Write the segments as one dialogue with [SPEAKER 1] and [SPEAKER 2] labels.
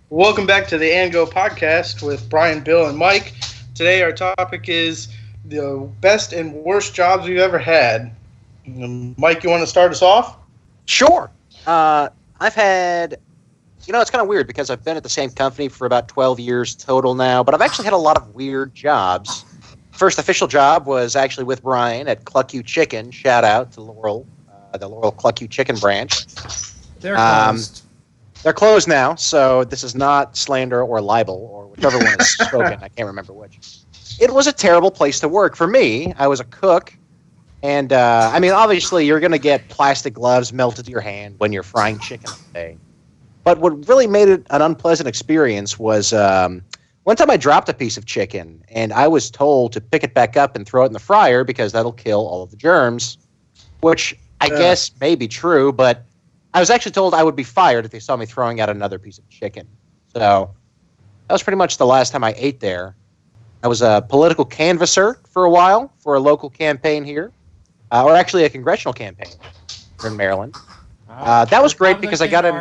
[SPEAKER 1] Welcome back to the Ango podcast with Brian, Bill, and Mike. Today our topic is the best and worst jobs we've ever had. Mike, you want to start us off?
[SPEAKER 2] Sure. I've had, it's kind of weird because I've been at the same company for about 12 years total now, but I've actually had a lot of weird jobs. First official job was actually with Brian at Cluck You Chicken. Shout out to Laurel, the Laurel Cluck You Chicken branch.
[SPEAKER 3] They're closed.
[SPEAKER 2] They're closed now, so this is not slander or libel or whichever one is spoken. I can't remember which. It was a terrible place to work. For me, I was a cook, and obviously you're going to get plastic gloves melted to your hand when you're frying chicken all day. But what really made it an unpleasant experience was one time I dropped a piece of chicken, and I was told to pick it back up and throw it in the fryer because that'll kill all of the germs, which I guess may be true, but I was actually told I would be fired if they saw me throwing out another piece of chicken. So that was pretty much the last time I ate there. I was a political canvasser for a while for a local campaign here, or actually a congressional campaign here in Maryland. That was great because I got in...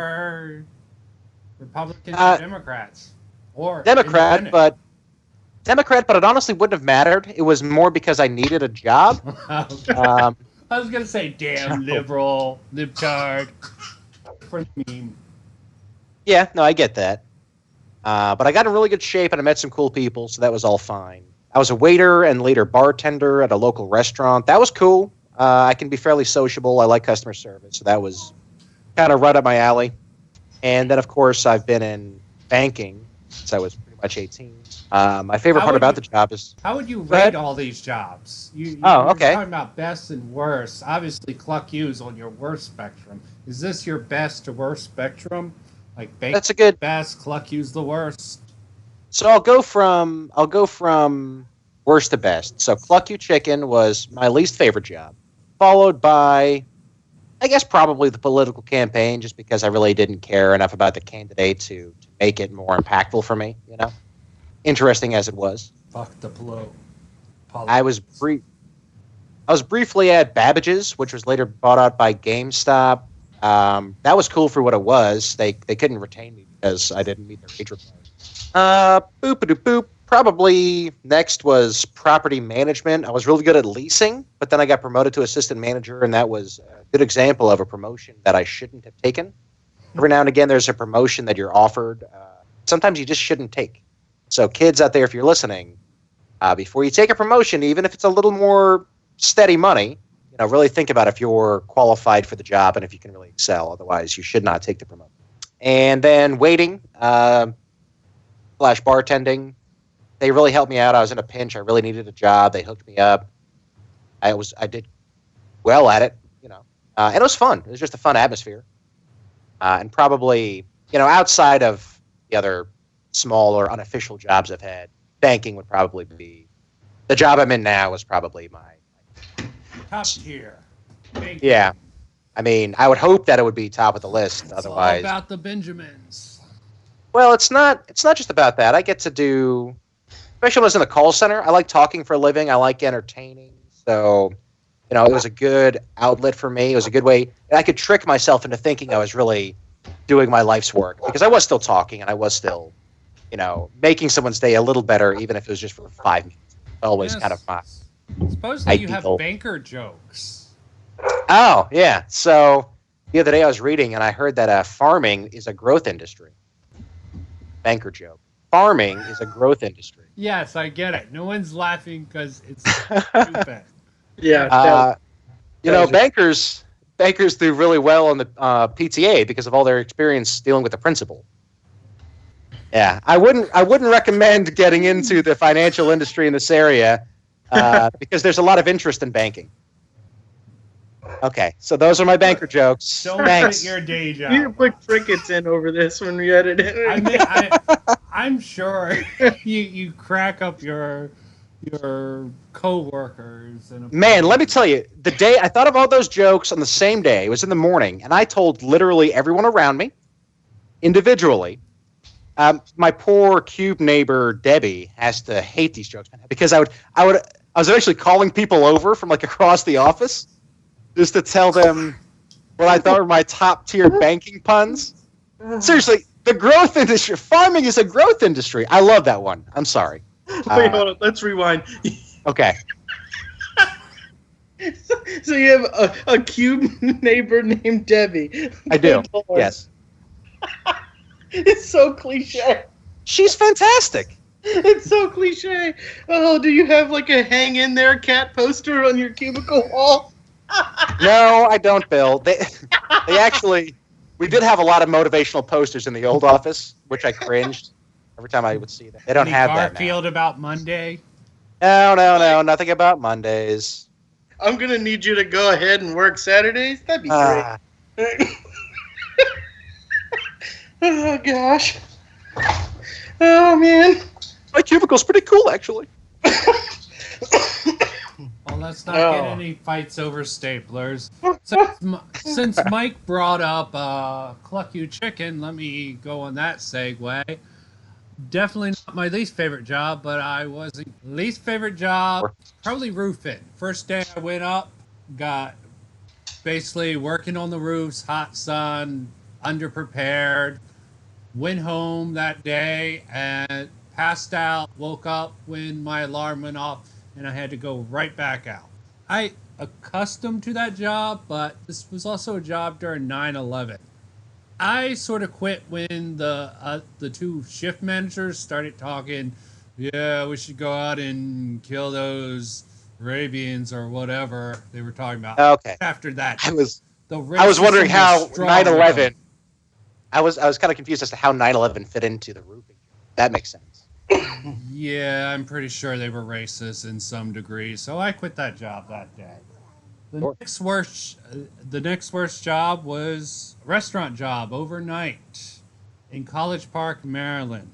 [SPEAKER 3] Republicans or Democrats? Or
[SPEAKER 2] Democrat, but it honestly wouldn't have mattered. It was more because I needed a job.
[SPEAKER 3] I was going to say, damn liberal, libtard, for the meme.
[SPEAKER 2] Yeah, no, I get that. But I got in really good shape and I met some cool people, so that was all fine. I was a waiter and later bartender at a local restaurant. That was cool. I can be fairly sociable. I like customer service, so that was kind of right up my alley. And then, of course, I've been in banking since I was pretty much 18. My favorite part about the job is...
[SPEAKER 3] How would you rate all these jobs? You
[SPEAKER 2] okay.
[SPEAKER 3] Talking about best and worst. Obviously, Cluck You's on your worst spectrum. Is this your best to worst spectrum? Like
[SPEAKER 2] That's a good
[SPEAKER 3] best, Cluck You's the worst.
[SPEAKER 2] So I'll go from worst to best. So Cluck You Chicken was my least favorite job, followed by, I guess, probably the political campaign, just because I really didn't care enough about the candidate to make it more impactful for me. Interesting as it was.
[SPEAKER 3] Fuck the blow.
[SPEAKER 2] I was briefly at Babbage's, which was later bought out by GameStop. That was cool for what it was. They couldn't retain me because I didn't meet their age requirements. Boop-a-doop-boop. Probably next was property management. I was really good at leasing, but then I got promoted to assistant manager, and that was a good example of a promotion that I shouldn't have taken. Every now and again, there's a promotion that you're offered. Sometimes you just shouldn't take. So kids out there, if you're listening, before you take a promotion, even if it's a little more steady money, really think about if you're qualified for the job and if you can really excel. Otherwise, you should not take the promotion. And then waiting / bartending. They really helped me out. I was in a pinch. I really needed a job. They hooked me up. I did well at it, and it was fun. It was just a fun atmosphere. And probably, outside of the other small or unofficial jobs I've had, banking would probably be the job I'm in now. Is probably my
[SPEAKER 3] top tier.
[SPEAKER 2] Yeah, I would hope that it would be top of the list. Otherwise,
[SPEAKER 3] all about the Benjamins.
[SPEAKER 2] Well, it's not just about that. I get to do, especially when I was in the call center. I like talking for a living. I like entertaining. So, it was a good outlet for me. It was a good way. And I could trick myself into thinking I was really doing my life's work because I was still talking and I was still, making someone's day a little better, even if it was just for 5 minutes. Always kind of my
[SPEAKER 3] Supposedly you have banker jokes.
[SPEAKER 2] Oh, yeah. So the other day I was reading and I heard that farming is a growth industry. Banker joke. Farming is a growth industry.
[SPEAKER 3] Yes, I get it. No one's laughing because it's stupid.
[SPEAKER 1] Yeah.
[SPEAKER 2] Bankers do really well on the PTA because of all their experience dealing with the principal. Yeah, I wouldn't recommend getting into the financial industry in this area because there's a lot of interest in banking. Okay, so those are my banker jokes.
[SPEAKER 3] Don't
[SPEAKER 2] Thanks.
[SPEAKER 3] quit your day job.
[SPEAKER 1] You can put crickets in over this when we edit it.
[SPEAKER 3] I'm sure you crack up your co-workers.
[SPEAKER 2] Man, let me tell you, the day I thought of all those jokes on the same day, it was in the morning, and I told literally everyone around me, individually. My poor cube neighbor Debbie has to hate these jokes because I was actually calling people over from across the office just to tell them what I thought were my top tier banking puns. Seriously, The growth industry. Farming is a growth industry. I love that one. I'm sorry.
[SPEAKER 1] Wait, hold on. Let's rewind.
[SPEAKER 2] Okay.
[SPEAKER 1] So you have a cube neighbor named Debbie.
[SPEAKER 2] I do. Yes.
[SPEAKER 1] It's so cliche.
[SPEAKER 2] She's fantastic.
[SPEAKER 1] It's so cliche. Oh, do you have like a hang in there cat poster on your cubicle wall?
[SPEAKER 2] No, I don't, Bill. They actually, we did have a lot of motivational posters in the old office, which I cringed every time I would see them. They don't have that now.
[SPEAKER 3] Garfield about Monday?
[SPEAKER 2] No, nothing about Mondays.
[SPEAKER 1] I'm going to need you to go ahead and work Saturdays. That'd be great. Oh, gosh. Oh, man.
[SPEAKER 2] My cubicle's pretty cool, actually.
[SPEAKER 3] Well, let's not get any fights over staplers. Since Mike brought up Cluck You Chicken, let me go on that segue. Definitely not my least favorite job, but I wasn't. Least favorite job, probably roofing. First day I went up, got basically working on the roofs, hot sun, underprepared. Went home that day and passed out, woke up when my alarm went off, and I had to go right back out. I accustomed to that job, but this was also a job during 9/11. I sort of quit when the two shift managers started talking, yeah, we should go out and kill those Arabians or whatever they were talking about.
[SPEAKER 2] Okay.
[SPEAKER 3] After that,
[SPEAKER 2] I was wondering how 9/11. I was kind of confused as to how 9/11 fit into the roofing. That makes sense.
[SPEAKER 3] Yeah, I'm pretty sure they were racist in some degree, so I quit that job that day. The next worst job was a restaurant job overnight in College Park, Maryland.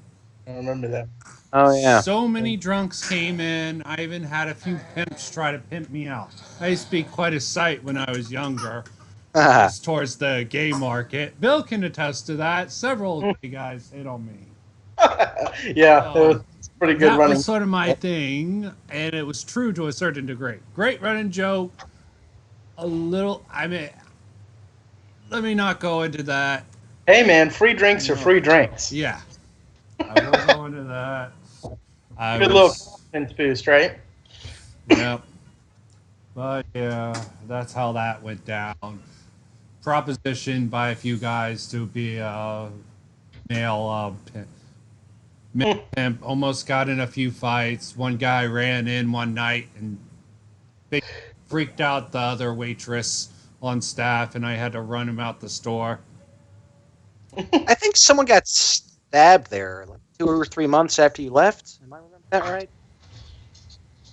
[SPEAKER 1] I remember that.
[SPEAKER 2] Oh, yeah.
[SPEAKER 3] So many drunks came in. I even had a few pimps try to pimp me out. I used to be quite a sight when I was younger. Towards the gay market. Bill can attest to that. Several of you guys hit on me.
[SPEAKER 1] Yeah, it was pretty good running.
[SPEAKER 3] That was sort of my thing, and it was true to a certain degree. Great running joke. Let me not go into that.
[SPEAKER 1] Hey, man, free drinks are free drinks.
[SPEAKER 3] Yeah. I won't go into that.
[SPEAKER 1] Little confidence boost, right?
[SPEAKER 3] Yep. But, yeah, that's how that went down. Propositioned by a few guys to be a male pimp. Almost got in a few fights. One guy ran in one night and freaked out the other waitress on staff, and I had to run him out the store.
[SPEAKER 2] I think someone got stabbed there like 2 or 3 months after you left. Am I remembering that right?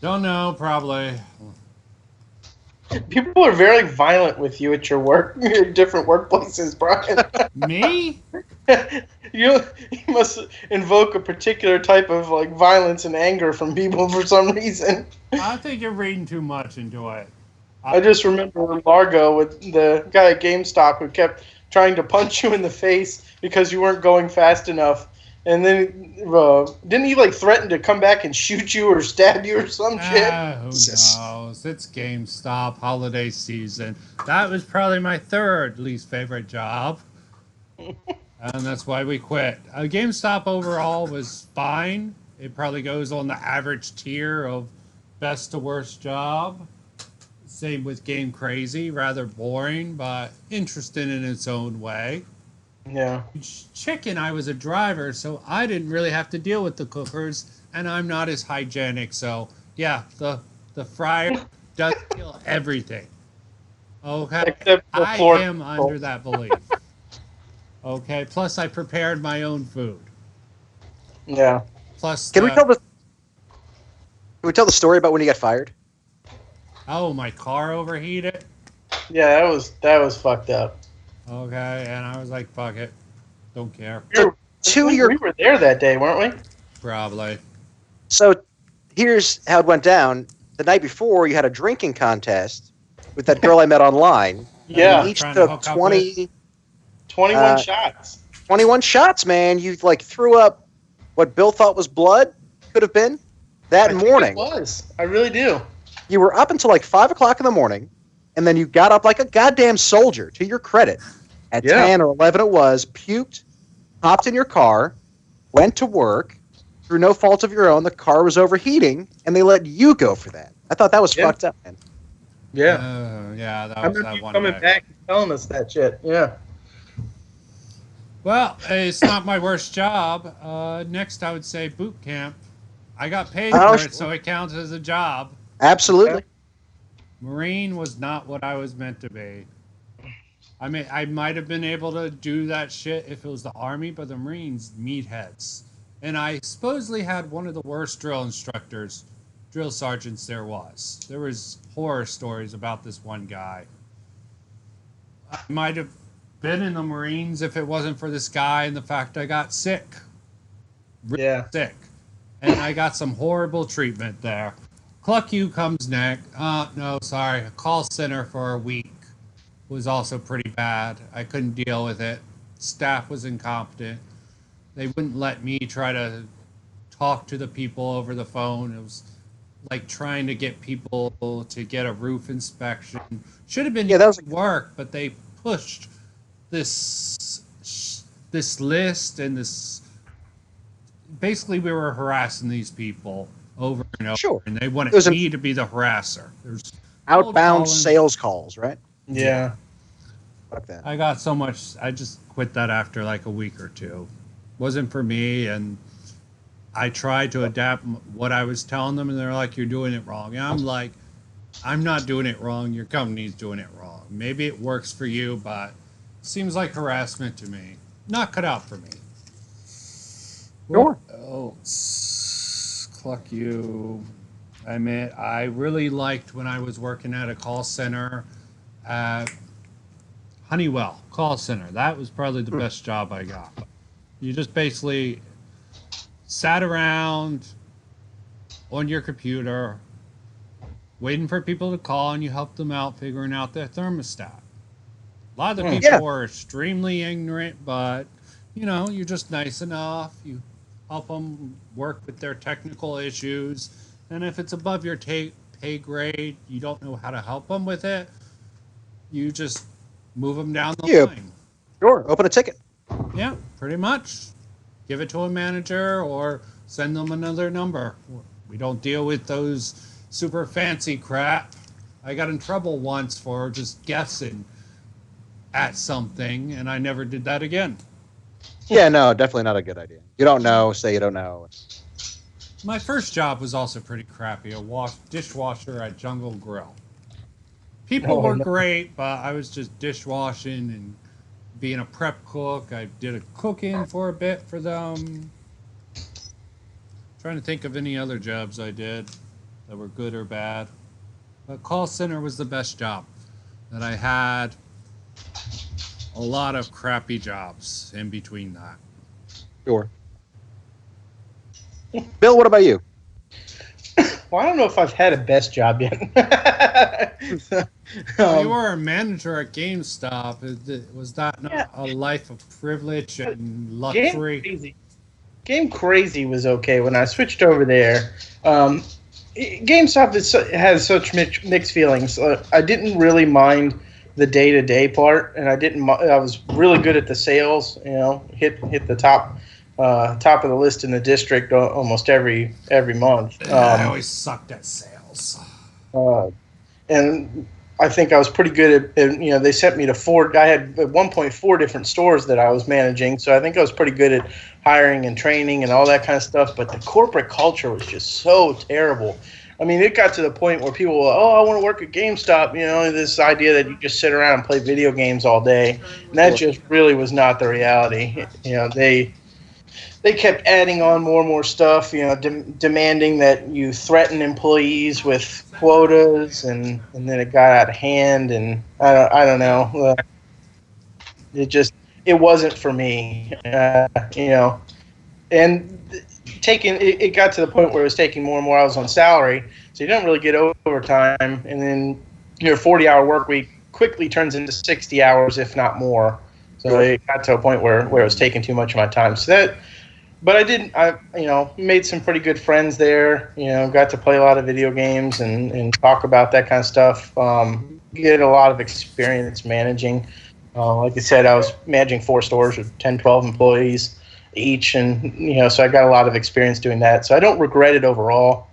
[SPEAKER 3] Don't know, probably.
[SPEAKER 1] People are very violent with you at your work, your different workplaces, Brian.
[SPEAKER 3] Me?
[SPEAKER 1] You must invoke a particular type of like violence and anger from people for some reason.
[SPEAKER 3] I think you're reading too much into it.
[SPEAKER 1] I just remember Largo with the guy at GameStop who kept trying to punch you in the face because you weren't going fast enough. And then didn't he like threaten to come back and shoot you or stab you or some shit?
[SPEAKER 3] Who knows? It's GameStop holiday season. That was probably my third least favorite job. And that's why we quit. GameStop overall was fine. It probably goes on the average tier of best to worst job. Same with Game Crazy. Rather boring, but interesting in its own way.
[SPEAKER 1] Yeah.
[SPEAKER 3] Chicken, I was a driver, so I didn't really have to deal with the cookers, and I'm not as hygienic. So, yeah, the fryer does kill everything. Okay?
[SPEAKER 1] Except
[SPEAKER 3] I am under that belief. Okay? Plus, I prepared my own food.
[SPEAKER 1] Yeah.
[SPEAKER 3] Plus,
[SPEAKER 2] Can we tell the story about when you got fired?
[SPEAKER 3] Oh, my car overheated?
[SPEAKER 1] Yeah, that was fucked up.
[SPEAKER 3] Okay, and I was like, fuck it. Don't care.
[SPEAKER 1] We were there that day, weren't we?
[SPEAKER 3] Probably.
[SPEAKER 2] So here's how it went down. The night before, you had a drinking contest with that girl I met online.
[SPEAKER 1] Yeah.
[SPEAKER 2] You each took 21
[SPEAKER 1] shots.
[SPEAKER 2] 21 shots, man. You like threw up what Bill thought was blood, could have been, that morning.
[SPEAKER 1] It was. I really do.
[SPEAKER 2] You were up until like 5 o'clock in the morning, and then you got up like a goddamn soldier, to your credit. At 10 or 11 it was, puked, hopped in your car, went to work, through no fault of your own, the car was overheating, and they let you go for that. I thought that was fucked up, man.
[SPEAKER 1] Yeah.
[SPEAKER 3] Yeah, that
[SPEAKER 1] I
[SPEAKER 3] was
[SPEAKER 1] remember
[SPEAKER 3] that
[SPEAKER 1] you
[SPEAKER 3] one
[SPEAKER 1] coming
[SPEAKER 3] day.
[SPEAKER 1] back and telling us that shit. Yeah.
[SPEAKER 3] Well, it's not my worst job. Next, I would say boot camp. I got paid
[SPEAKER 2] Oh,
[SPEAKER 3] for it, so it counts as a job.
[SPEAKER 2] absolutely.
[SPEAKER 3] Marine was not what I was meant to be. I mean, I might have been able to do that shit if it was the Army, but the Marines, meatheads. And I supposedly had one of the worst drill instructors, drill sergeants there was. There was horror stories about this one guy. I might have been in the Marines if it wasn't for this guy and the fact I got sick. Really
[SPEAKER 1] Yeah.
[SPEAKER 3] sick. And I got some horrible treatment there. Cluck You comes next. No, sorry. A call center for a week was also pretty bad. I couldn't deal with it. Staff was incompetent. They wouldn't let me try to talk to the people over the phone. It was like trying to get people to get a roof inspection. Should have been
[SPEAKER 2] Yeah, that was
[SPEAKER 3] work, but they pushed this list and this. Basically, we were harassing these people over and over,
[SPEAKER 2] Sure.
[SPEAKER 3] and they
[SPEAKER 2] It
[SPEAKER 3] wanted
[SPEAKER 2] was
[SPEAKER 3] me to be the harasser. There's
[SPEAKER 2] outbound
[SPEAKER 3] calling.
[SPEAKER 2] sales calls, right?
[SPEAKER 1] Yeah.
[SPEAKER 2] Fuck that.
[SPEAKER 3] I got so much. I just quit that after like a week or two. Wasn't for me, and I tried to adapt what I was telling them, and they're like, "You're doing it wrong." And I'm like, "I'm not doing it wrong. Your company's doing it wrong. Maybe it works for you, but it seems like harassment to me. Not cut out for me."
[SPEAKER 2] Sure.
[SPEAKER 3] What else? Cluck You. I mean, I really liked when I was working at a call center at Honeywell call center. That was probably the best job I got. You just basically sat around on your computer waiting for people to call, and you helped them out figuring out their thermostat. A lot of the people
[SPEAKER 2] Yeah.
[SPEAKER 3] were extremely ignorant, but you're just nice enough. You help them work with their technical issues, and if it's above your pay grade, you don't know how to help them with it, you just move them down the
[SPEAKER 2] Yeah.
[SPEAKER 3] line.
[SPEAKER 2] Sure. Open a ticket.
[SPEAKER 3] Yeah, pretty much. Give it to a manager or send them another number. We don't deal with those super fancy crap. I got in trouble once for just guessing at something, and I never did that again.
[SPEAKER 2] Yeah, no, definitely not a good idea. You don't know, say you don't know.
[SPEAKER 3] My first job was also pretty crappy, a dishwasher at Jungle Grill. People
[SPEAKER 1] Oh,
[SPEAKER 3] were
[SPEAKER 1] no.
[SPEAKER 3] great, but I was just dishwashing and being a prep cook. I did a cooking for a bit for them. Trying to think of any other jobs I did that were good or bad. But call center was the best job that I had. A lot of crappy jobs in between that.
[SPEAKER 2] Sure. Bill, what about you?
[SPEAKER 1] Well, I don't know if I've had a best job yet.
[SPEAKER 3] You were a manager at GameStop. Was that not a life of privilege and luxury?
[SPEAKER 1] Game Crazy was okay when I switched over there. GameStop has such mixed feelings. I didn't really mind the day-to-day part, and I was really good at the sales. Hit the top of the list in the district almost every month.
[SPEAKER 3] I always sucked at sales.
[SPEAKER 1] And I think I was pretty good at they sent me to four. I had at one point 4 different stores that I was managing, so I think I was pretty good at hiring and training and all that kind of stuff. But the corporate culture was just so terrible. I mean, it got to the point where people were, I want to work at GameStop. This idea that you just sit around and play video games all day, and that just really was not the reality. They kept adding on more and more stuff, demanding that you threaten employees with quotas, and then it got out of hand, and I don't know. It wasn't for me, and it got to the point where it was taking more and more. I was on salary, so you don't really get overtime, and then your 40-hour work week quickly turns into 60 hours, if not more. So it got to a point where it was taking too much of my time. But I made some pretty good friends there. Got to play a lot of video games and talk about that kind of stuff. Get a lot of experience managing. Like I said, I was managing 4 stores with 10, 12 employees each, and so I got a lot of experience doing that. So I don't regret it overall.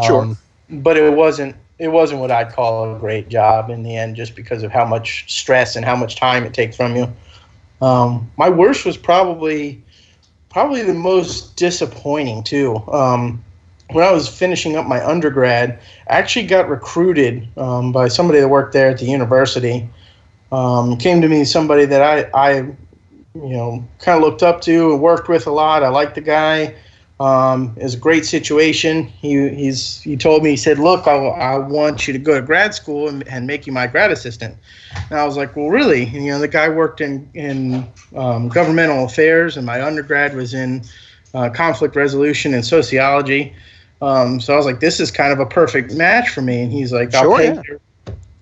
[SPEAKER 2] Sure.
[SPEAKER 1] But it wasn't what I'd call a great job in the end, just because of how much stress and how much time it takes from you. My worst was probably the most disappointing too. When I was finishing up my undergrad, I actually got recruited by somebody that worked there at the university. Came to me, somebody that I kind of looked up to and worked with a lot. I liked the guy. It was a great situation. He told me, he said, look, I want you to go to grad school and make you my grad assistant. And I was like, well, really? And, the guy worked in governmental affairs, and my undergrad was in conflict resolution and sociology. So I was like, this is kind of a perfect match for me. And he's like,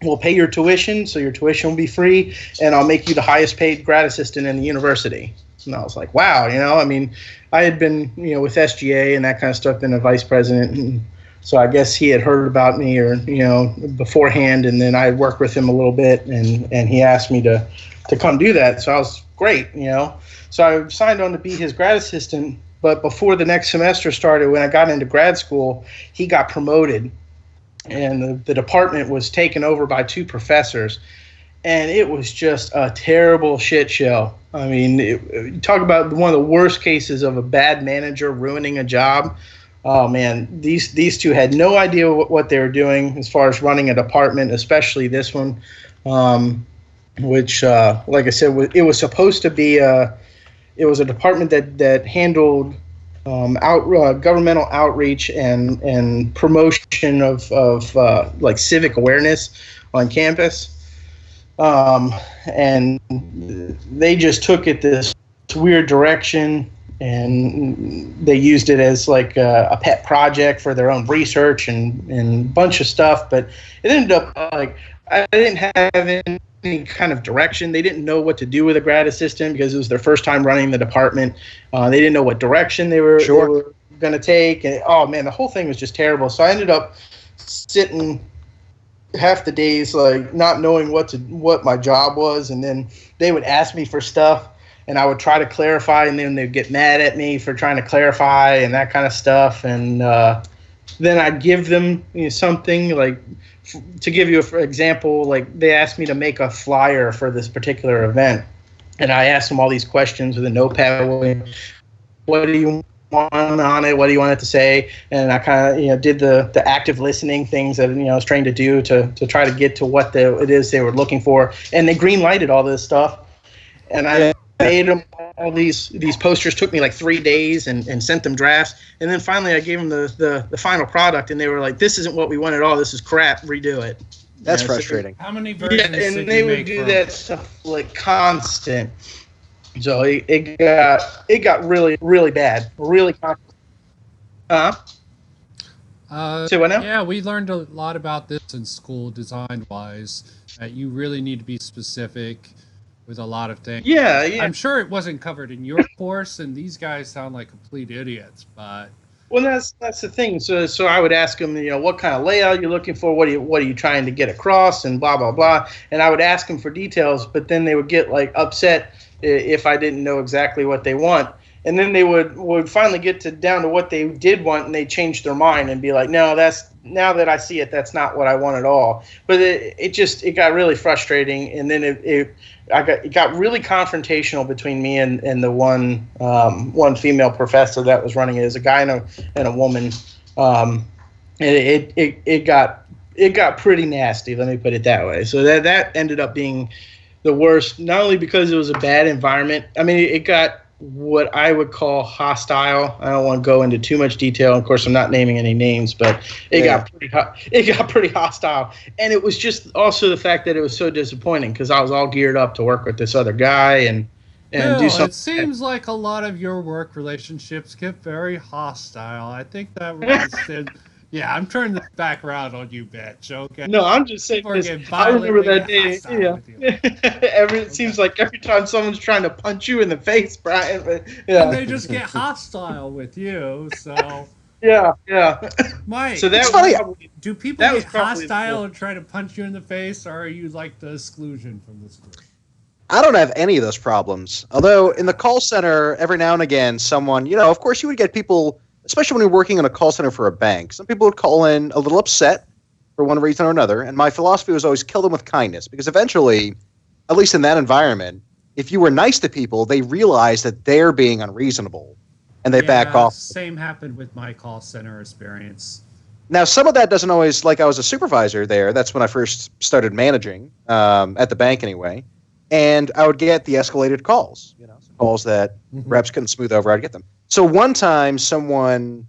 [SPEAKER 1] we'll pay your tuition, so your tuition will be free, and I'll make you the highest paid grad assistant in the university. And I was like, wow, I had been, with SGA and that kind of stuff, been a vice president. And so I guess he had heard about me beforehand, and then I had worked with him a little bit, and he asked me to come do that. So I was great, So I signed on to be his grad assistant, but before the next semester started, when I got into grad school, he got promoted, and the department was taken over by 2 professors. And it was just a terrible shit show. I mean, talk about one of the worst cases of a bad manager ruining a job. Oh, man, these 2 had no idea what they were doing as far as running a department, especially this one, which, like I said, it was supposed to be it was a department that handled governmental outreach and promotion of like civic awareness on campus. And they just took it this weird direction, and they used it as like a pet project for their own research and a bunch of stuff. But it ended up like I didn't have any kind of direction. They didn't know what to do with a grad assistant because it was their first time running the department. They didn't know what direction they were going to take. And oh man, the whole thing was just terrible. So I ended up sitting half the days like not knowing what my job was, and then they would ask me for stuff and I would try to clarify, and then they'd get mad at me for trying to clarify and that kind of stuff. And then I'd give them something like, to give you an example, like they asked me to make a flyer for this particular event, and I asked them all these questions with a notepad. What do you want on it? What do you want it to say? And I kind of did the active listening things that I was trained to do to try to get to what it is they were looking for. And they green lighted all this stuff, and I made them all these posters. Took me like 3 days and sent them drafts, and then finally I gave them the final product, and they were like, this isn't what we want at all, this is crap, redo it.
[SPEAKER 2] That's frustrating.
[SPEAKER 3] How many versions
[SPEAKER 1] and they would do that stuff like constant. So it got really, really bad. Really constant. Say what now?
[SPEAKER 3] Yeah, we learned a lot about this in school, design-wise, that you really need to be specific with a lot of things.
[SPEAKER 1] Yeah.
[SPEAKER 3] I'm sure it wasn't covered in your course, and these guys sound like complete idiots, but...
[SPEAKER 1] Well, that's the thing. So I would ask them, what kind of layout you're looking for, what are you trying to get across, and blah, blah, blah. And I would ask them for details, but then they would get like upset if I didn't know exactly what they want. And then they would finally get down to what they did want, and they changed their mind and be like, no, now that I see it, that's not what I want at all. But it got really frustrating, and then it got really confrontational between me and the one female professor that was running it. It was a guy and a woman. And it got pretty nasty, let me put it that way. So that ended up being the worst, not only because it was a bad environment. I mean, it got what I would call hostile. I don't want to go into too much detail. Of course, I'm not naming any names, but it got pretty hostile. And it was just also the fact that it was so disappointing because I was all geared up to work with this other guy and do something.
[SPEAKER 3] It seems like a lot of your work relationships get very hostile. I think that was yeah, I'm turning this back around on you, bitch. Okay.
[SPEAKER 1] No, I'm just saying this. I remember that day. Yeah. It seems like every time someone's trying to punch you in the face, Brian. But, yeah.
[SPEAKER 3] And they just get hostile with you. So.
[SPEAKER 1] Yeah.
[SPEAKER 3] Mike.
[SPEAKER 1] So that's funny.
[SPEAKER 3] Do people get hostile and try to punch you in the face, or are you like the exclusion from this group?
[SPEAKER 2] I don't have any of those problems. Although in the call center, every now and again, someone, of course you would get people, especially when you're working in a call center for a bank, some people would call in a little upset for one reason or another. And my philosophy was always kill them with kindness, because eventually, at least in that environment, if you were nice to people, they realize that they're being unreasonable and they back off.
[SPEAKER 3] Same happened with my call center experience.
[SPEAKER 2] Now, some of that doesn't always, like I was a supervisor there. That's when I first started managing, at the bank anyway. And I would get the escalated calls, calls that reps couldn't smooth over. I'd get them. So one time someone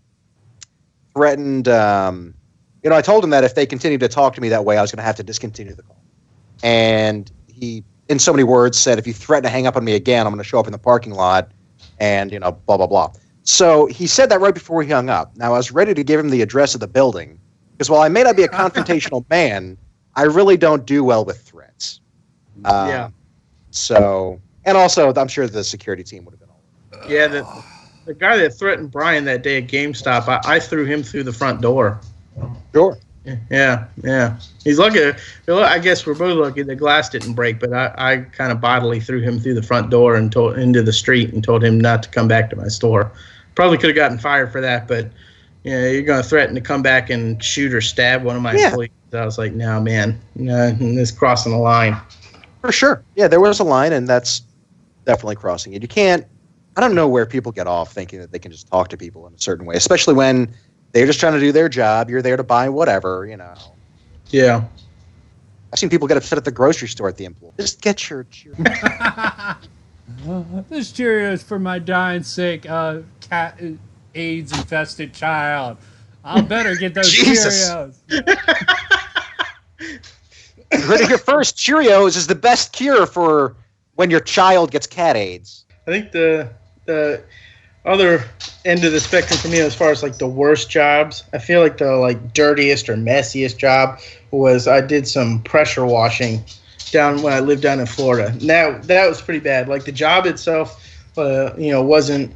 [SPEAKER 2] threatened, I told him that if they continued to talk to me that way, I was going to have to discontinue the call. And he, in so many words, said, if you threaten to hang up on me again, I'm going to show up in the parking lot and, blah, blah, blah. So he said that right before he hung up. Now, I was ready to give him the address of the building because while I may not be a confrontational man, I really don't do well with threats.
[SPEAKER 1] Yeah.
[SPEAKER 2] So, and also, I'm sure the security team would have been all over.
[SPEAKER 1] Yeah, the guy that threatened Brian that day at GameStop, I threw him through the front door.
[SPEAKER 2] Sure.
[SPEAKER 1] Yeah. He's lucky. I guess we're both lucky the glass didn't break, but I kind of bodily threw him through the front door and into the street and told him not to come back to my store. Probably could have gotten fired for that, but you're going to threaten to come back and shoot or stab one of my employees. I was like, no, man, this crossing the line.
[SPEAKER 2] For sure. Yeah, there was a line, and that's definitely crossing it. You can't. I don't know where people get off thinking that they can just talk to people in a certain way, especially when they're just trying to do their job. You're there to buy whatever,
[SPEAKER 1] Yeah.
[SPEAKER 2] I've seen people get upset at the grocery store at the employee. Just get your
[SPEAKER 3] This Cheerios for my dying sick cat AIDS-infested child. I'll better get those Cheerios.
[SPEAKER 2] You heard it here first. Cheerios is the best cure for when your child gets cat AIDS.
[SPEAKER 1] I think the other end of the spectrum for me, as far as like the worst jobs, I feel like the dirtiest or messiest job was I did some pressure washing down when I lived down in Florida. Now that was pretty bad. Like the job itself, wasn't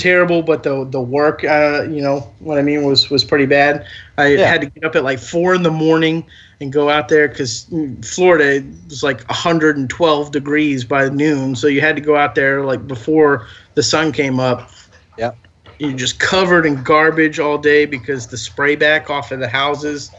[SPEAKER 1] terrible, but the work, what I mean, was pretty bad. I had to get up at 4 a.m. and go out there because Florida was 112 degrees by noon, so you had to go out there before the sun came up.
[SPEAKER 2] Yep.
[SPEAKER 1] You're just covered in garbage all day because the spray back off of the houses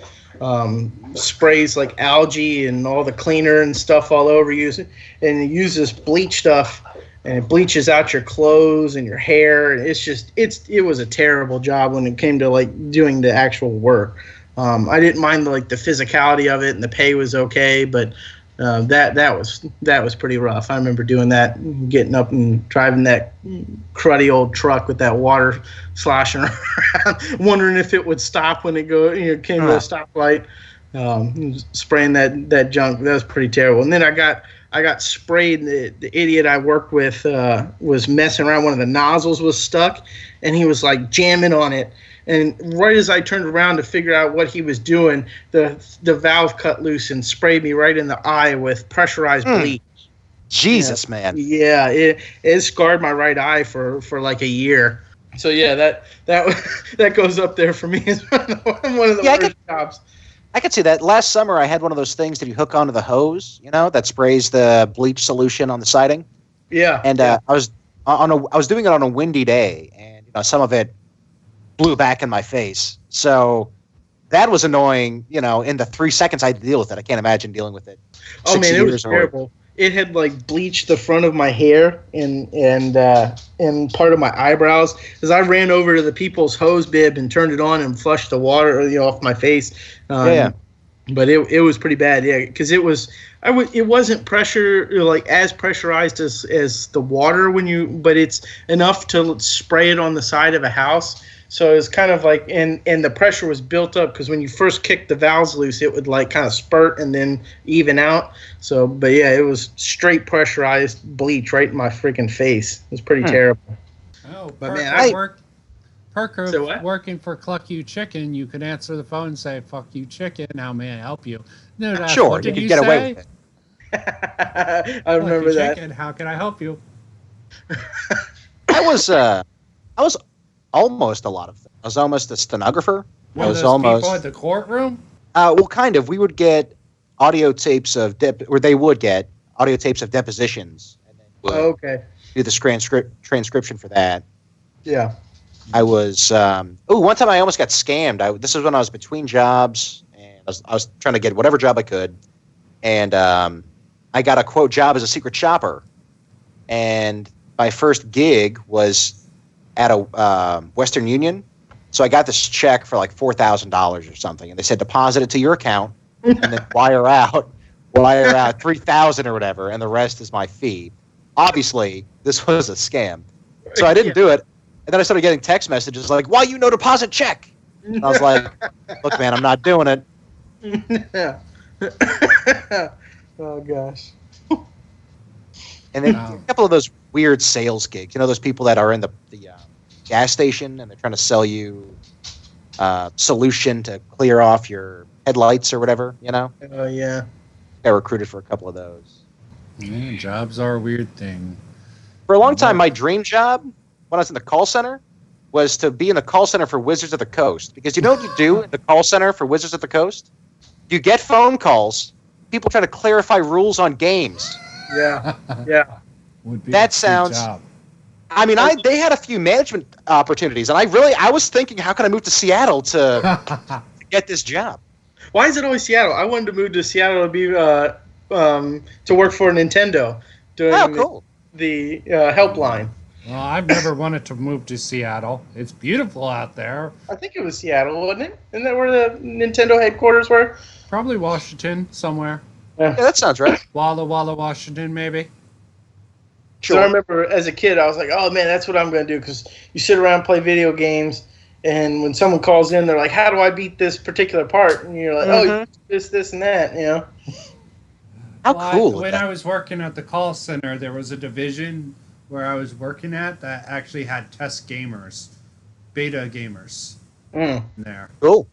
[SPEAKER 1] sprays algae and all the cleaner and stuff all over you, and you use this bleach stuff. And it bleaches out your clothes and your hair. It was a terrible job when it came to doing the actual work. I didn't mind the physicality of it, and the pay was okay, but that was pretty rough. I remember doing that, getting up and driving that cruddy old truck with that water sloshing around, wondering if it would stop when it came to a stoplight. Spraying that junk. That was pretty terrible. And then I got sprayed. The idiot I worked with was messing around. One of the nozzles was stuck, and he was jamming on it. And right as I turned around to figure out what he was doing, the valve cut loose and sprayed me right in the eye with pressurized bleach.
[SPEAKER 2] Jesus, man.
[SPEAKER 1] Yeah, it scarred my right eye for a year. So yeah, that goes up there for me as one of the worst jobs.
[SPEAKER 2] I could see that. Last summer, I had one of those things that you hook onto the hose, that sprays the bleach solution on the siding.
[SPEAKER 1] Yeah.
[SPEAKER 2] And I was doing it on a windy day, and some of it blew back in my face. So that was annoying. In the 3 seconds I had to deal with it, I can't imagine dealing with it.
[SPEAKER 1] Oh man, it was terrible. It had bleached the front of my hair and part of my eyebrows because I ran over to the people's hose bib and turned it on and flushed the water off my face. But it was pretty bad, because it wasn't pressure as pressurized as the water but it's enough to spray it on the side of a house. So it was kind of and the pressure was built up because when you first kicked the valves loose, it would kind of spurt and then even out. So, but yeah, it was straight pressurized bleach right in my freaking face. It was pretty terrible.
[SPEAKER 3] Oh,
[SPEAKER 1] but
[SPEAKER 3] perk of working for Cluck You Chicken, you could answer the phone and say, "Fuck you, chicken. How may I help you?" No,
[SPEAKER 2] sure,
[SPEAKER 3] what did
[SPEAKER 2] you
[SPEAKER 3] you
[SPEAKER 2] get
[SPEAKER 3] say?
[SPEAKER 2] away with it.
[SPEAKER 1] I remember that.
[SPEAKER 3] Chicken, how can I help you?
[SPEAKER 2] I was almost a lot of things. I was almost a stenographer.
[SPEAKER 3] One of those people at the courtroom?
[SPEAKER 2] Well, kind of. We would get audio tapes of or they would get audio tapes of depositions. And then
[SPEAKER 1] Okay.
[SPEAKER 2] do the transcription for that.
[SPEAKER 1] Yeah.
[SPEAKER 2] I was one time I almost got scammed. This is when I was between jobs, and I was trying to get whatever job I could, and I got a quote job as a secret shopper, and my first gig was at a Western Union. So I got this check for like $4,000 or something, and they said deposit it to your account and then wire out $3,000 or whatever, and the rest is my fee. Obviously, this was a scam, so I didn't do it. And then I started getting text messages like, "Why you no deposit check?" And I was like, "Look, man, I'm not doing it."
[SPEAKER 1] Yeah. Oh gosh.
[SPEAKER 2] And then a couple of those weird sales gigs. You know, those people that are in the gas station and they're trying to sell you a solution to clear off your headlights or whatever, you know?
[SPEAKER 1] Oh, yeah.
[SPEAKER 2] I recruited for a couple of those.
[SPEAKER 3] Yeah, jobs are a weird thing.
[SPEAKER 2] For a long time, my dream job when I was in the call center was to be in the call center for Wizards of the Coast. Because you know what you do in the call center for Wizards of the Coast? You get phone calls. People try to clarify rules on games.
[SPEAKER 1] Yeah. Yeah.
[SPEAKER 3] Would be
[SPEAKER 2] That
[SPEAKER 3] a
[SPEAKER 2] sounds-
[SPEAKER 3] job.
[SPEAKER 2] I mean, they had a few management opportunities, and I was thinking, how can I move to Seattle to get this job?
[SPEAKER 1] Why is it always Seattle? I wanted to move to Seattle to be to work for Nintendo doing
[SPEAKER 2] Oh, cool.
[SPEAKER 1] the helpline.
[SPEAKER 3] Well, I've never wanted to move to Seattle. It's beautiful out there.
[SPEAKER 1] I think it was Seattle, wasn't it? Isn't that where the Nintendo headquarters were?
[SPEAKER 3] Probably Washington somewhere.
[SPEAKER 2] Yeah, that sounds right.
[SPEAKER 3] Walla Walla, Washington, maybe.
[SPEAKER 1] So I remember as a kid, I was like, "Oh man, that's what I'm going to do." Because you sit around and play video games, and when someone calls in, they're like, "How do I beat this particular part?" And you're like, "Oh, this, and that," you know.
[SPEAKER 2] How
[SPEAKER 3] Well,
[SPEAKER 2] cool.
[SPEAKER 3] When I was working at the call center, there was a division where I was working at that actually had test gamers, beta gamers in there.
[SPEAKER 2] Cool.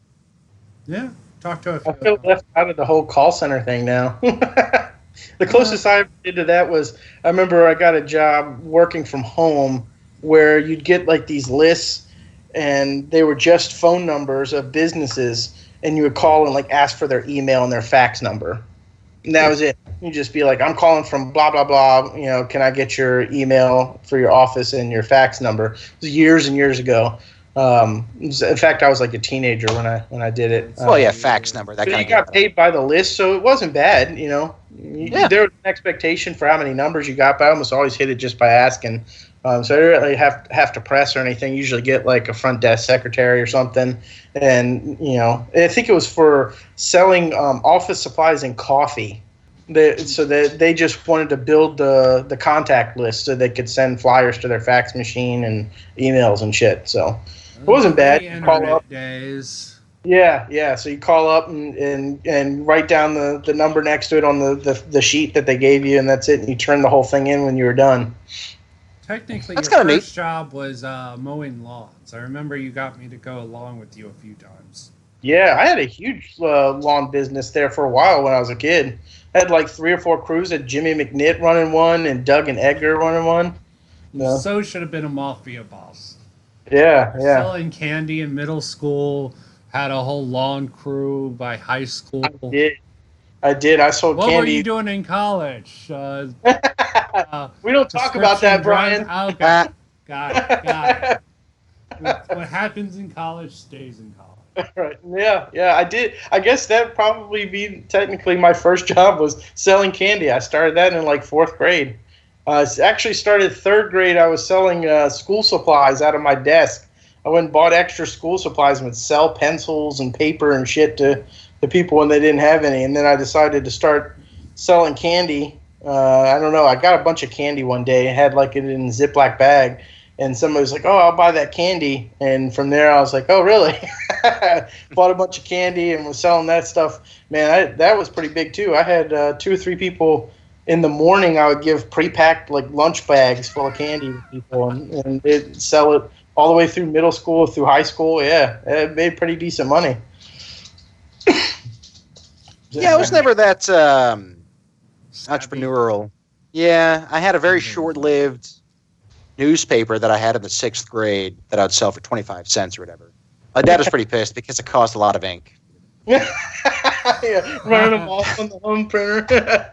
[SPEAKER 3] Yeah, talk to a
[SPEAKER 1] I
[SPEAKER 3] few.
[SPEAKER 1] feel
[SPEAKER 3] of them.
[SPEAKER 1] left out of the whole call center thing now. The closest I ever did to that was I remember I got a job working from home where you'd get like these lists and they were just phone numbers of businesses and you would call and like ask for their email and their fax number. And that was it. You'd just be like, "I'm calling from blah, blah, blah. You know, can I get your email for your office and your fax number?" It was years and years ago. In fact, I was like a teenager when I did it.
[SPEAKER 2] Well, yeah, fax number. That
[SPEAKER 1] But
[SPEAKER 2] kind
[SPEAKER 1] you
[SPEAKER 2] of
[SPEAKER 1] got paid by the list, so it wasn't bad, you know.
[SPEAKER 2] Yeah.
[SPEAKER 1] There was an expectation for how many numbers you got, but I almost always hit it just by asking. So I didn't really have to press or anything. Usually get like a front desk secretary or something. And, you know, I think it was for selling office supplies and coffee. They just wanted to build the contact list so they could send flyers to their fax machine and emails and shit. So it wasn't bad. You call
[SPEAKER 3] Internet
[SPEAKER 1] up.
[SPEAKER 3] days.
[SPEAKER 1] Yeah. So you call up and write down the number next to it on the sheet that they gave you, and that's it. And you turn the whole thing in when you were done.
[SPEAKER 3] Technically,
[SPEAKER 2] That's
[SPEAKER 3] your
[SPEAKER 2] kinda
[SPEAKER 3] first job was mowing lawns. I remember you got me to go along with you a few times.
[SPEAKER 1] Yeah, I had a huge lawn business there for a while when I was a kid. I had like 3 or 4 crews. Had Jimmy McNitt running one and Doug and Edgar running one. No.
[SPEAKER 3] So should have been a mafia boss.
[SPEAKER 1] Yeah.
[SPEAKER 3] Selling candy in middle school, had a whole lawn crew by high school.
[SPEAKER 1] I did. I sold
[SPEAKER 3] What
[SPEAKER 1] candy.
[SPEAKER 3] were you doing in college?
[SPEAKER 1] We don't talk about that, Brian.
[SPEAKER 3] Oh, got it. What happens in college stays in college.
[SPEAKER 1] Right. Yeah, I did. I guess that'd probably be technically my first job was selling candy. I started that in like 4th grade. Actually started 3rd grade. I was selling school supplies out of my desk. I went and bought extra school supplies and would sell pencils and paper and shit to the people when they didn't have any. And then I decided to start selling candy. I don't know. I got a bunch of candy one day. I had like it in a Ziploc bag. And somebody was like, "Oh, I'll buy that candy." And from there, I was like, "Oh, really?" Bought a bunch of candy and was selling that stuff. Man, that was pretty big, too. I had 2 or 3 people in the morning. I would give pre-packed like lunch bags full of candy to people and they'd sell it all the way through middle school, through high school. Yeah, it made pretty decent money.
[SPEAKER 2] Yeah, I was never that entrepreneurial. Yeah, I had a very short-lived newspaper that I had in the 6th grade that I'd sell for 25 cents or whatever. My dad was pretty pissed because it cost a lot of ink.
[SPEAKER 1] Yeah, running them off on the home printer.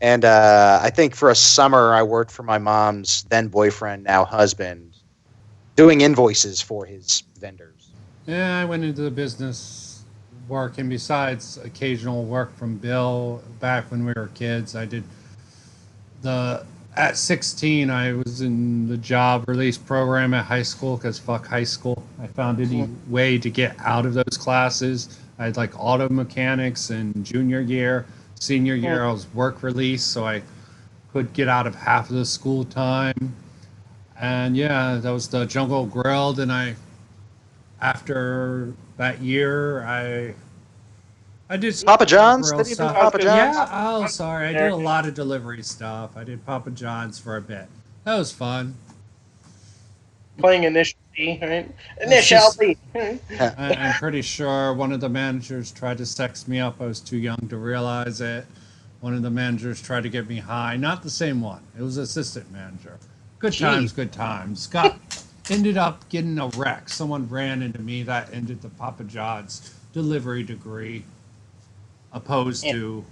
[SPEAKER 2] And I think for a summer, I worked for my mom's then boyfriend, now husband, doing invoices for his vendors.
[SPEAKER 3] Yeah, I went into the business work, and besides occasional work from Bill back when we were kids, I did the. At 16, I was in the job release program at high school because fuck high school. I found any way to get out of those classes. I had like auto mechanics in junior year. Senior year, I was work release, so I could get out of half of the school time. And yeah, that was the Jungle Grill. Then after that year, I did some
[SPEAKER 2] Papa John's?
[SPEAKER 3] grill
[SPEAKER 2] Did you do
[SPEAKER 3] stuff.
[SPEAKER 2] Papa John's?
[SPEAKER 3] Yeah, oh, sorry. I did a lot of delivery stuff. I did Papa John's for a bit. That was fun.
[SPEAKER 1] Playing Initial D, right? Initial D.
[SPEAKER 3] I'm pretty sure one of the managers tried to sex me up. I was too young to realize it. One of the managers tried to get me high. Not the same one. It was assistant manager. Good times, good times. Ended up getting a wreck. Someone ran into me. That ended the Papa John's delivery degree, opposed to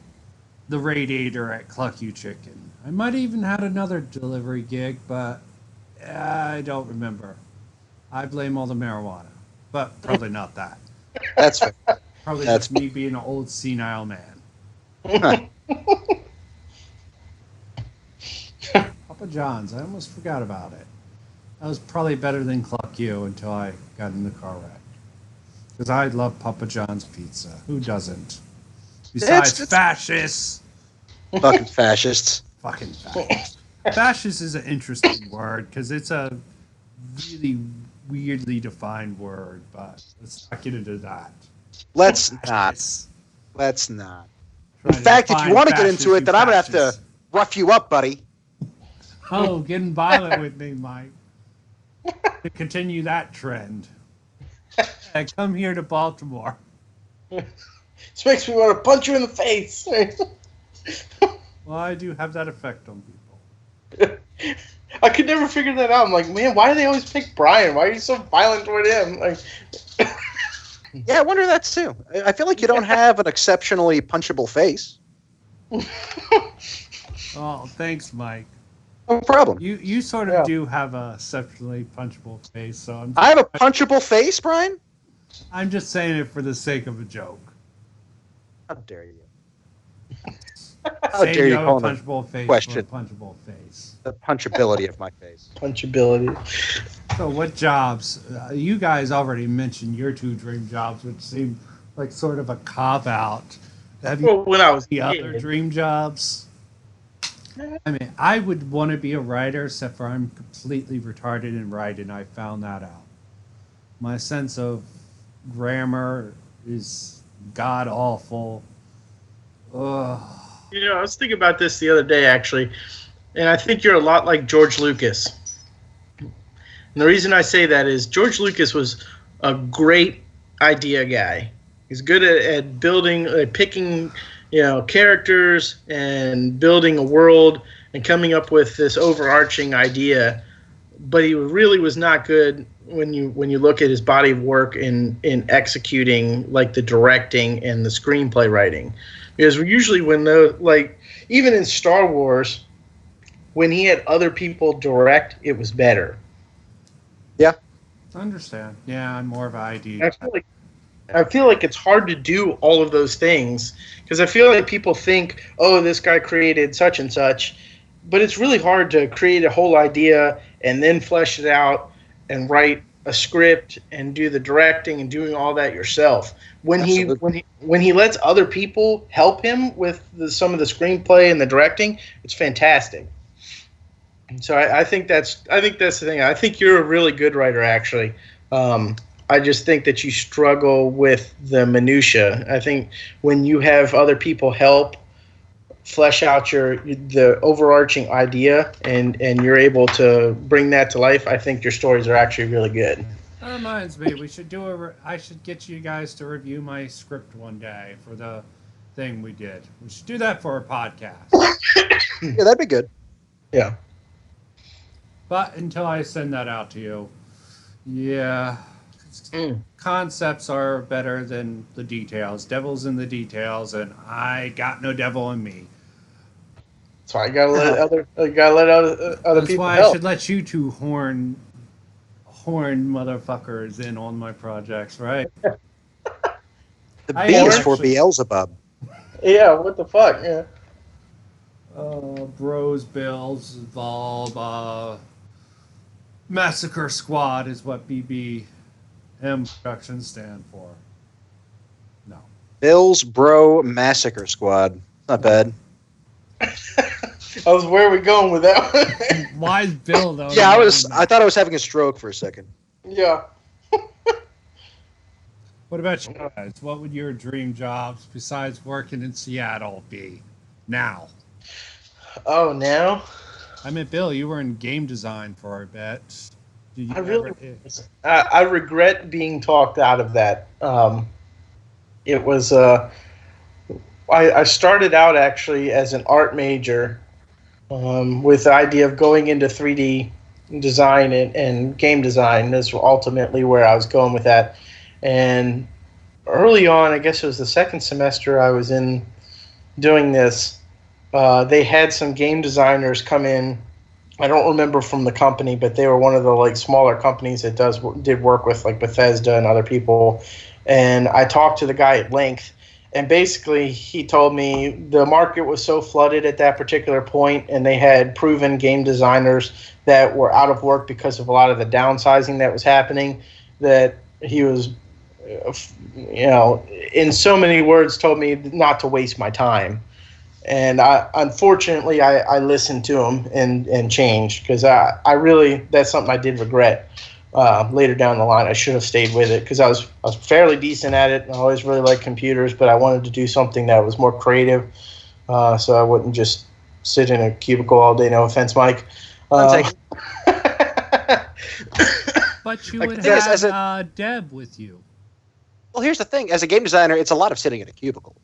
[SPEAKER 3] the radiator at Cluck You Chicken. I might have even had another delivery gig, but I don't remember. I blame all the marijuana, but probably not that.
[SPEAKER 2] That's fair.
[SPEAKER 3] Probably just me being an old senile man. Papa John's, I almost forgot about it. That was probably better than Cluck You until I got in the car wreck. Because I love Papa John's pizza. Who doesn't? Besides fascists.
[SPEAKER 2] Fucking fascists.
[SPEAKER 3] Fucking fascists. Fascist is an interesting word because it's a really weirdly defined word, but let's not get into that.
[SPEAKER 2] Let's not. In fact, if you want to get into it, then I'm going to have to rough you up, buddy.
[SPEAKER 3] Oh, getting violent with me, Mike. To continue that trend. I come here to Baltimore.
[SPEAKER 1] This makes me want to punch you in the face.
[SPEAKER 3] Well, I do have that effect on people.
[SPEAKER 1] I could never figure that out. I'm like, man, why do they always pick Brian? Why are you so violent toward him? Like,
[SPEAKER 2] yeah, I wonder that too. I feel like you don't have an exceptionally punchable face.
[SPEAKER 3] Oh, thanks, Mike.
[SPEAKER 2] No problem.
[SPEAKER 3] You sort of do have a exceptionally punchable face, so
[SPEAKER 2] I have a punchable face, Brian?
[SPEAKER 3] I'm just saying it for the sake of a joke.
[SPEAKER 2] How dare you?
[SPEAKER 3] How dare you call a punchable face question. For a punchable face.
[SPEAKER 2] The punchability of my face.
[SPEAKER 1] Punchability.
[SPEAKER 3] So what jobs? You guys already mentioned your two dream jobs, which seem like sort of a cop-out. Have you
[SPEAKER 1] when I was
[SPEAKER 3] the other dream jobs? I mean, I would want to be a writer, except for I'm completely retarded in writing. I found that out. My sense of grammar is god-awful. Ugh.
[SPEAKER 1] You know, I was thinking about this the other day, actually, and I think you're a lot like George Lucas. And the reason I say that is George Lucas was a great idea guy. He's good at building, picking, characters and building a world and coming up with this overarching idea. But he really was not good when you look at his body of work in executing, like the directing and the screenplay writing. Because usually even in Star Wars, when he had other people direct, it was better.
[SPEAKER 2] Yeah.
[SPEAKER 3] I understand. Yeah, I'm more of an idea.
[SPEAKER 1] I feel like it's hard to do all of those things because I feel like people think, oh, this guy created such and such, but it's really hard to create a whole idea and then flesh it out and write a script and do the directing and doing all that yourself. When he lets other people help him with some of the screenplay and the directing, it's fantastic. So I think that's the thing. I think you're a really good writer, actually. I just think that you struggle with the minutia. I think when you have other people help flesh out the overarching idea and you're able to bring that to life, I think your stories are actually really good.
[SPEAKER 3] That reminds me, I should get you guys to review my script one day for the thing we did. We should do that for a podcast.
[SPEAKER 2] Yeah, that'd be good.
[SPEAKER 1] Yeah.
[SPEAKER 3] But until I send that out to you, yeah. Concepts are better than the details. Devil's in the details, and I got no devil in me.
[SPEAKER 1] So I gotta let other
[SPEAKER 3] That's
[SPEAKER 1] people
[SPEAKER 3] why
[SPEAKER 1] help.
[SPEAKER 3] I should let you two horn motherfuckers in on my projects, right?
[SPEAKER 2] The
[SPEAKER 3] I
[SPEAKER 2] B
[SPEAKER 3] am
[SPEAKER 2] is for
[SPEAKER 3] actually-
[SPEAKER 2] Beelzebub.
[SPEAKER 1] Yeah, what the fuck? Yeah.
[SPEAKER 3] Bros, Bills, Volb, Massacre Squad is what BBM Productions stand for. No.
[SPEAKER 2] Bill's Bro Massacre Squad. Not bad.
[SPEAKER 1] Where are we going with that one?
[SPEAKER 3] Why is Bill though?
[SPEAKER 2] Yeah, I thought I was having a stroke for a second.
[SPEAKER 1] Yeah.
[SPEAKER 3] What about you guys? What would your dream jobs besides working in Seattle be now?
[SPEAKER 1] Oh, now?
[SPEAKER 3] I mean, Bill, you were in game design for a bit. Did you
[SPEAKER 1] I regret being talked out of that. It was I started out actually as an art major with the idea of going into 3D design and game design. That's ultimately where I was going with that. And early on, I guess it was the second semester I was in doing this, they had some game designers come in. I don't remember from the company, but they were one of the like smaller companies that did work with like Bethesda and other people. And I talked to the guy at length, and basically he told me the market was so flooded at that particular point, and they had proven game designers that were out of work because of a lot of the downsizing that was happening, that he was, in so many words, told me not to waste my time. And unfortunately, I listened to him and changed, because I really, that's something I did regret later down the line. I should have stayed with it, because I was fairly decent at it. I always really liked computers, but I wanted to do something that was more creative, so I wouldn't just sit in a cubicle all day. No offense, Mike.
[SPEAKER 3] But you would have Deb with you.
[SPEAKER 2] Well, here's the thing. As a game designer, it's a lot of sitting in a cubicle.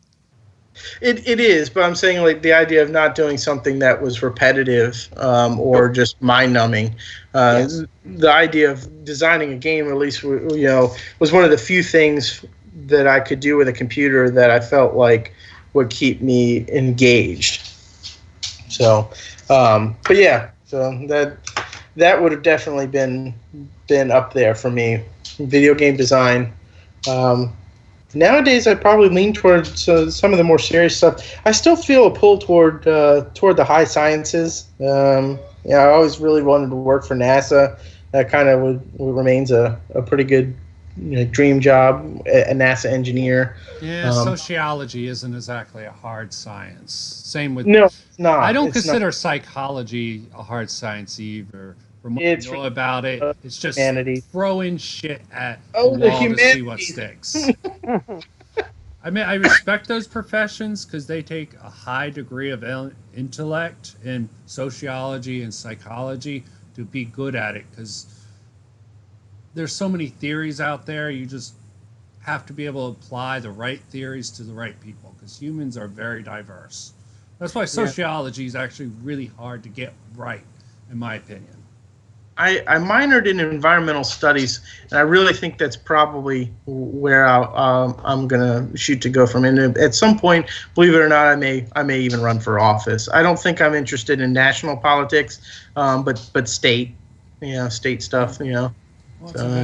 [SPEAKER 1] It is, but I'm saying like the idea of not doing something that was repetitive or just mind-numbing.
[SPEAKER 2] Yes.
[SPEAKER 1] The idea of designing a game, at least, was one of the few things that I could do with a computer that I felt like would keep me engaged. So, but yeah, so that would have definitely been up there for me. Video game design. Nowadays, I probably lean towards some of the more serious stuff. I still feel a pull toward the high sciences. I always really wanted to work for NASA. That kind of remains a pretty good dream job, a NASA engineer.
[SPEAKER 3] Yeah, sociology isn't exactly a hard science. Same with
[SPEAKER 1] no, it's not.
[SPEAKER 3] I don't consider psychology a hard science either. From what I know about it, it's just throwing shit at the wall to see what sticks. I mean, I respect those professions because they take a high degree of intellect in sociology and psychology to be good at it, because there's so many theories out there. You just have to be able to apply the right theories to the right people, because humans are very diverse. That's why sociology is actually really hard to get right, in my opinion.
[SPEAKER 1] I minored in environmental studies, and I really think that's probably where I'm gonna shoot to go from. And at some point, believe it or not, I may even run for office. I don't think I'm interested in national politics, but state, state stuff,
[SPEAKER 3] Well,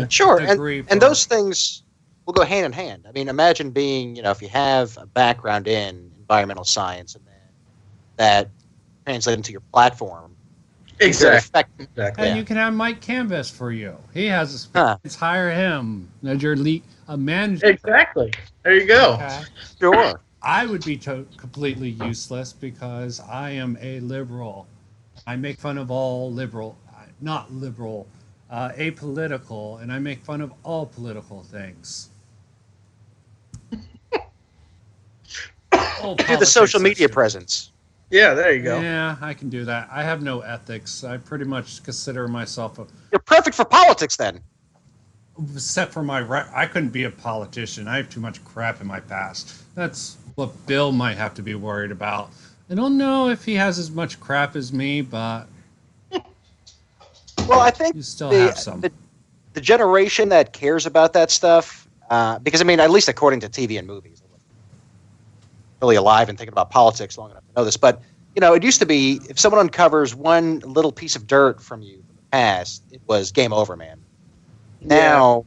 [SPEAKER 2] sure, and those things will go hand in hand. I mean, imagine being, if you have a background in environmental science and then that translates into your platform.
[SPEAKER 1] Exactly.
[SPEAKER 3] And you can have Mike Canvas for you. He has experience. Hire him as your lead, a manager.
[SPEAKER 1] Exactly. There you go.
[SPEAKER 2] Okay. Sure.
[SPEAKER 3] I would be completely useless because I am a liberal. I make fun of all liberal, not liberal, apolitical, and I make fun of all political things.
[SPEAKER 2] Do the social media presence.
[SPEAKER 1] Yeah, there you go.
[SPEAKER 3] Yeah, I can do that. I have no ethics. I pretty much consider myself
[SPEAKER 2] You're perfect for politics, then.
[SPEAKER 3] Except for I couldn't be a politician. I have too much crap in my past. That's what Bill might have to be worried about. I don't know if he has as much crap as me, but
[SPEAKER 2] well, I think
[SPEAKER 3] you still have some.
[SPEAKER 2] The generation that cares about that stuff, because I mean, at least according to TV and movies, really alive and thinking about politics long enough to know this. But it used to be if someone uncovers one little piece of dirt from you from the past, it was game over, man. Now,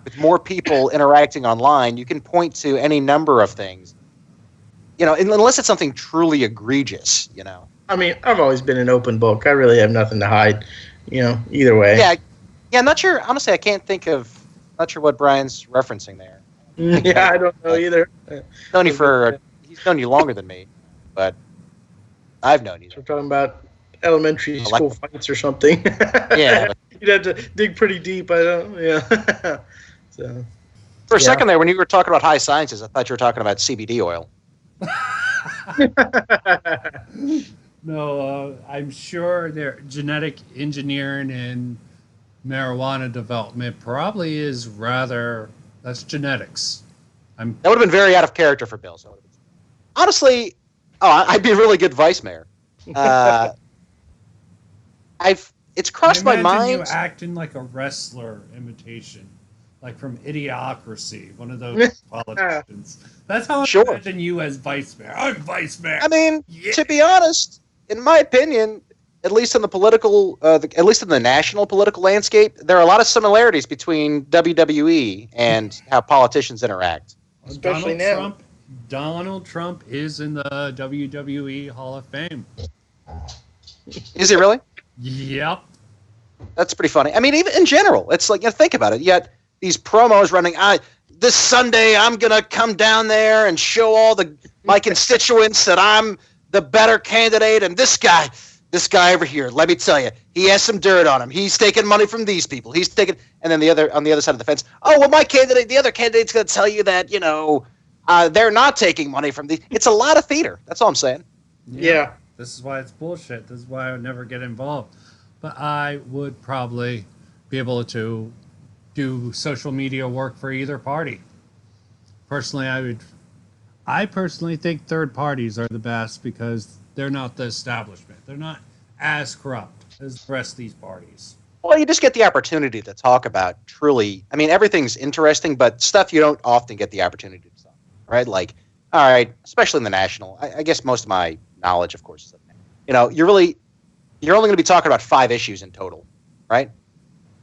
[SPEAKER 2] with more people interacting online, you can point to any number of things. Unless it's something truly egregious,
[SPEAKER 1] I mean, I've always been an open book. I really have nothing to hide, either way.
[SPEAKER 2] Yeah, I'm not sure. Honestly, I can't think of. Not sure what Brian's referencing there.
[SPEAKER 1] Yeah, I don't know either.
[SPEAKER 2] He's known you longer than me, but I've known you.
[SPEAKER 1] We're talking about elementary school fights or something.
[SPEAKER 2] Yeah,
[SPEAKER 1] you'd have to dig pretty deep. I don't. Yeah. So.
[SPEAKER 2] For a second there, when you were talking about high sciences, I thought you were talking about CBD oil.
[SPEAKER 3] No, I'm sure their genetic engineering and marijuana development probably is that's genetics.
[SPEAKER 2] That would have been very out of character for Bill. So honestly, I'd be a really good vice mayor. It's crossed my mind.
[SPEAKER 3] You acting like a wrestler imitation, like from Idiocracy, one of those politicians. That's how I imagine you as vice mayor. I'm vice mayor.
[SPEAKER 2] I mean, to be honest, in my opinion, at least in the political, at least in the national political landscape, there are a lot of similarities between WWE and how politicians interact.
[SPEAKER 1] Especially now.
[SPEAKER 3] Donald Trump is in the WWE Hall of Fame.
[SPEAKER 2] Is he really?
[SPEAKER 3] Yep.
[SPEAKER 2] That's pretty funny. I mean, even in general, it's like, think about it. Yet these promos running, this Sunday I'm going to come down there and show all my constituents that I'm the better candidate, and this guy over here, let me tell you, he has some dirt on him. He's taking money from these people. He's taking, and then on the other side of the fence, the other candidate's going to tell you that, they're not taking money from these. It's a lot of theater. That's all I'm saying.
[SPEAKER 1] Yeah.
[SPEAKER 3] This is why it's bullshit. This is why I would never get involved. But I would probably be able to do social media work for either party. Personally, I personally think third parties are the best because they're not the establishment. They're not as corrupt as the rest of these parties.
[SPEAKER 2] Well, you just get the opportunity to talk about truly. I mean, everything's interesting, but stuff you don't often get the opportunity to talk, right? Like, all right, especially in the national. I guess most of my knowledge, of course, is you're only going to be talking about 5 issues in total, right?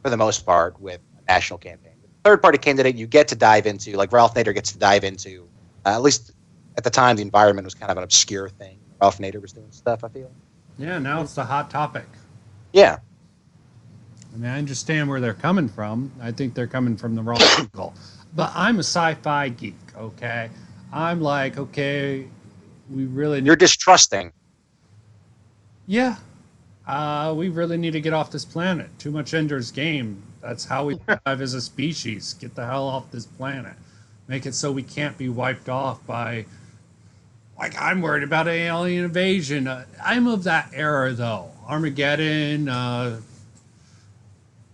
[SPEAKER 2] For the most part, with a national campaign. Third-party candidate, you get to dive into, like Ralph Nader gets to dive into. At least at the time, the environment was kind of an obscure thing. Ralph Nader was doing stuff, I feel.
[SPEAKER 3] Yeah, now it's the hot topic.
[SPEAKER 2] Yeah.
[SPEAKER 3] I mean, I understand where they're coming from. I think they're coming from the wrong angle. But I'm a sci-fi geek, okay? I'm like, okay, we really need...
[SPEAKER 2] You're distrusting.
[SPEAKER 3] Yeah. We really need to get off this planet. Too much Ender's Game. That's how we survive as a species. Get the hell off this planet. Make it so we can't be wiped off by... Like, I'm worried about an alien invasion. I'm of that era, though. Armageddon.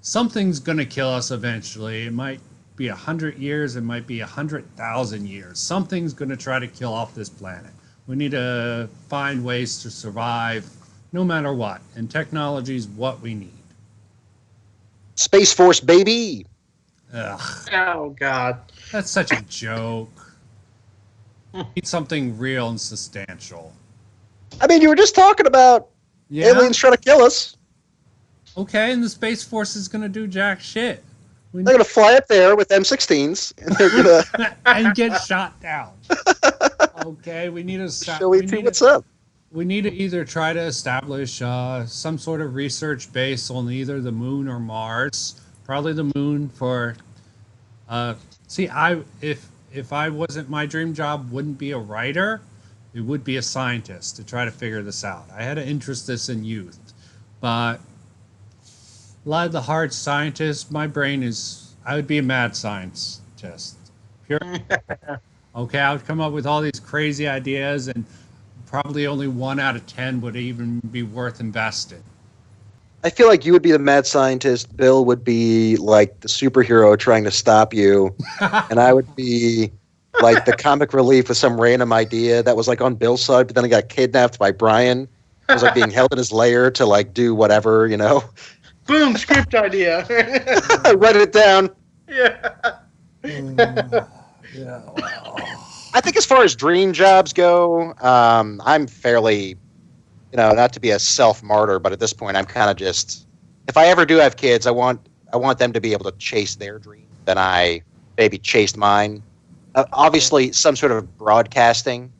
[SPEAKER 3] Something's going to kill us eventually. It might be 100 years. It might be 100,000 years. Something's going to try to kill off this planet. We need to find ways to survive no matter what. And technology is what we need.
[SPEAKER 2] Space Force, baby!
[SPEAKER 3] Ugh.
[SPEAKER 1] Oh, God.
[SPEAKER 3] That's such a joke. Need something real and substantial.
[SPEAKER 2] I mean, you were just talking about aliens trying to kill us.
[SPEAKER 3] Okay, and the Space Force is going to do jack shit.
[SPEAKER 2] They're going to fly up there with M16s, and they're going to...
[SPEAKER 3] and get shot down. Okay, we need to...
[SPEAKER 2] Show me what's up.
[SPEAKER 3] We need to either try to establish some sort of research base on either the moon or Mars. Probably the moon for... If I wasn't, my dream job wouldn't be a writer, it would be a scientist to try to figure this out. I had an interest in this in youth, but a lot of the hard scientists, my brain is, I would be a mad scientist. Pure. Okay, I would come up with all these crazy ideas and probably only 1 out of 10 would even be worth investing.
[SPEAKER 2] I feel like you would be the mad scientist, Bill would be like the superhero trying to stop you, and I would be like the comic relief with some random idea that was like on Bill's side, but then he got kidnapped by Brian. It was like being held in his lair to like do whatever,
[SPEAKER 1] Boom, script idea.
[SPEAKER 2] Write it down.
[SPEAKER 1] Yeah.
[SPEAKER 3] Yeah, well.
[SPEAKER 2] I think as far as dream jobs go, I'm fairly not to be a self-martyr, but at this point, I'm kind of just, if I ever do have kids, I want them to be able to chase their dream than I maybe chased mine. Obviously, some sort of broadcasting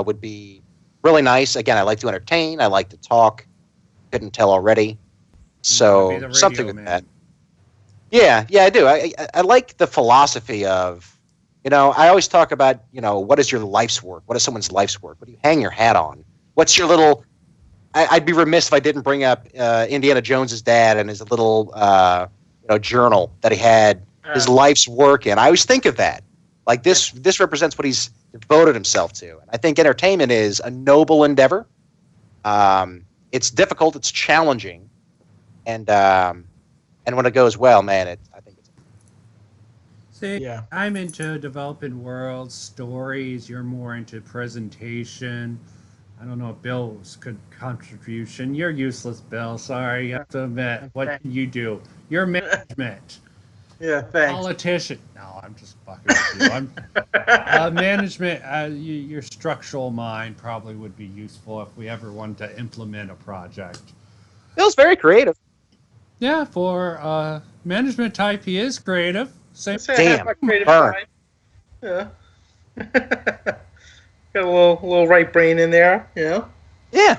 [SPEAKER 2] would be really nice. Again, I like to entertain. I like to talk. Couldn't tell already. So something with that. Yeah, I do. I like the philosophy of, I always talk about, what is your life's work? What is someone's life's work? What do you hang your hat on? What's your little... I'd be remiss if I didn't bring up Indiana Jones's dad and his little journal that he had his life's work in. I always think of that. Like this represents what he's devoted himself to. And I think entertainment is a noble endeavor. It's difficult, it's challenging, and when it goes well, man, I think it's.
[SPEAKER 3] See, yeah. I'm into developing worlds, stories. You're more into presentation. I don't know if Bill's good contribution. You're useless, Bill. Sorry, you have to admit. What can you do? You're management.
[SPEAKER 1] Yeah, thanks.
[SPEAKER 3] Politician. No, I'm just fucking with you. I'm management. Your structural mind probably would be useful if we ever wanted to implement a project.
[SPEAKER 2] Bill's very creative.
[SPEAKER 3] Yeah, for management type, he is creative. Same.
[SPEAKER 2] Damn.
[SPEAKER 1] Yeah. Got a little right brain in there,
[SPEAKER 2] Yeah.
[SPEAKER 3] Yeah,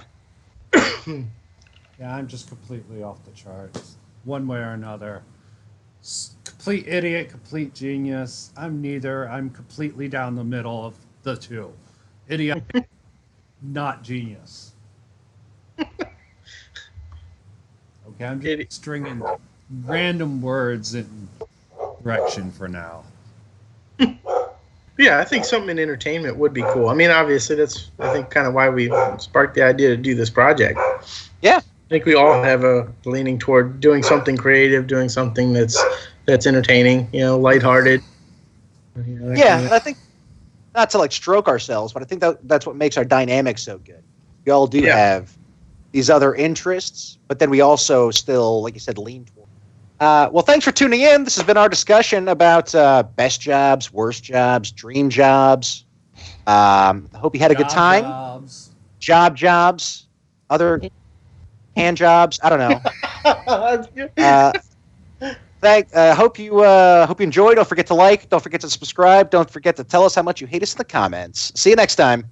[SPEAKER 3] I'm just completely off the charts, one way or another. Complete idiot, complete genius. I'm neither. I'm completely down the middle of the two. Idiot, not genius. Okay, I'm just stringing random words in direction for now.
[SPEAKER 1] Yeah, I think something in entertainment would be cool. I mean, obviously, that's, I think, kind of why we sparked the idea to do this project.
[SPEAKER 2] Yeah.
[SPEAKER 1] I think we all have a leaning toward doing something creative, doing something that's entertaining, lighthearted.
[SPEAKER 2] Yeah, and I think, not to stroke ourselves, but I think that's what makes our dynamic so good. We all do have these other interests, but then we also still, like you said, lean toward. Well, thanks for tuning in. This has been our discussion about best jobs, worst jobs, dream jobs. I hope you had a good time. Jobs, other hand jobs. I don't know. Hope you enjoyed. Don't forget to like. Don't forget to subscribe. Don't forget to tell us how much you hate us in the comments. See you next time.